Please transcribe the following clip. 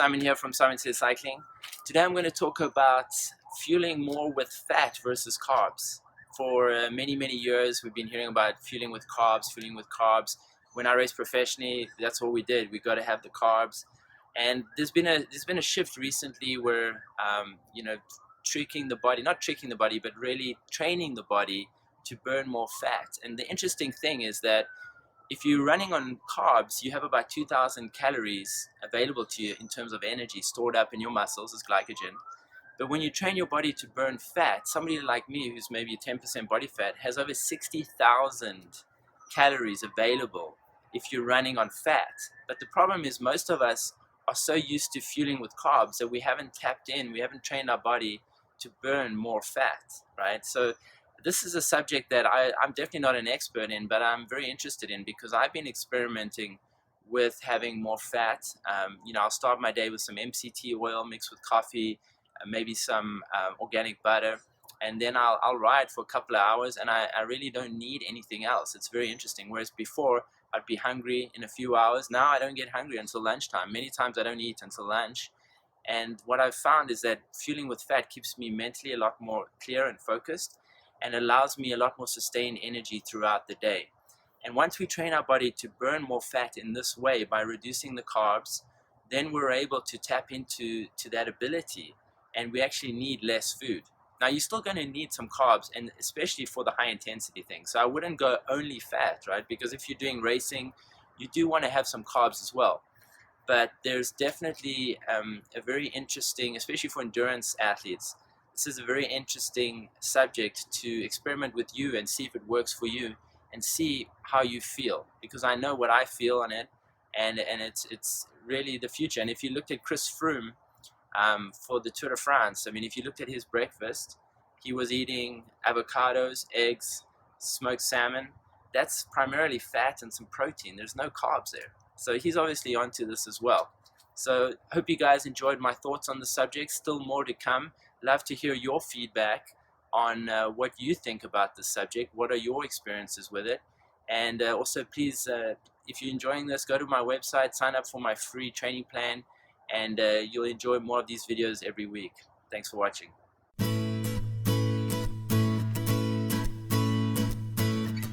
Simon here from Simon Says Cycling. Today I'm going to talk about fueling more with fat versus carbs. For many years we've been hearing about fueling with carbs. When I raced professionally, that's what we did. We got to have the carbs. And there's been a shift recently where not tricking the body, but really training the body to burn more fat. And the interesting thing is that if you're running on carbs, you have about 2,000 calories available to you in terms of energy stored up in your muscles as glycogen. But when you train your body to burn fat, somebody like me who's maybe 10% body fat has over 60,000 calories available if you're running on fat. But the problem is most of us are so used to fueling with carbs that we haven't tapped in, we haven't trained our body to burn more fat, right? So this is a subject that I'm definitely not an expert in, but I'm very interested in because I've been experimenting with having more fat. I'll start my day with some MCT oil mixed with coffee, maybe some organic butter, and then I'll ride for a couple of hours, and I really don't need anything else. It's very interesting. Whereas before, I'd be hungry in a few hours. Now I don't get hungry until lunchtime. Many times I don't eat until lunch. And what I've found is that fueling with fat keeps me mentally a lot more clear and focused, and allows me a lot more sustained energy throughout the day. And once we train our body to burn more fat in this way by reducing the carbs, then we're able to tap into that ability, and we actually need less food. Now you're still going to need some carbs, and especially for the high intensity thing. So I wouldn't go only fat, right? Because if you're doing racing, you do want to have some carbs as well. But there's definitely a very interesting, especially for endurance athletes, this is a very interesting subject to experiment with you and see if it works for you and see how you feel, because I know what I feel on it, and it's really the future. And if you looked at Chris Froome for the Tour de France, I mean, if you looked at his breakfast, he was eating avocados, eggs, smoked salmon. That's primarily fat and some protein. There's no carbs there. So he's obviously onto this as well. So hope you guys enjoyed my thoughts on the subject. Still more to come. Love to hear your feedback on what you think about this subject. What are your experiences with it? And also, please, if you're enjoying this, go to my website, sign up for my free training plan, and you'll enjoy more of these videos every week. Thanks for watching.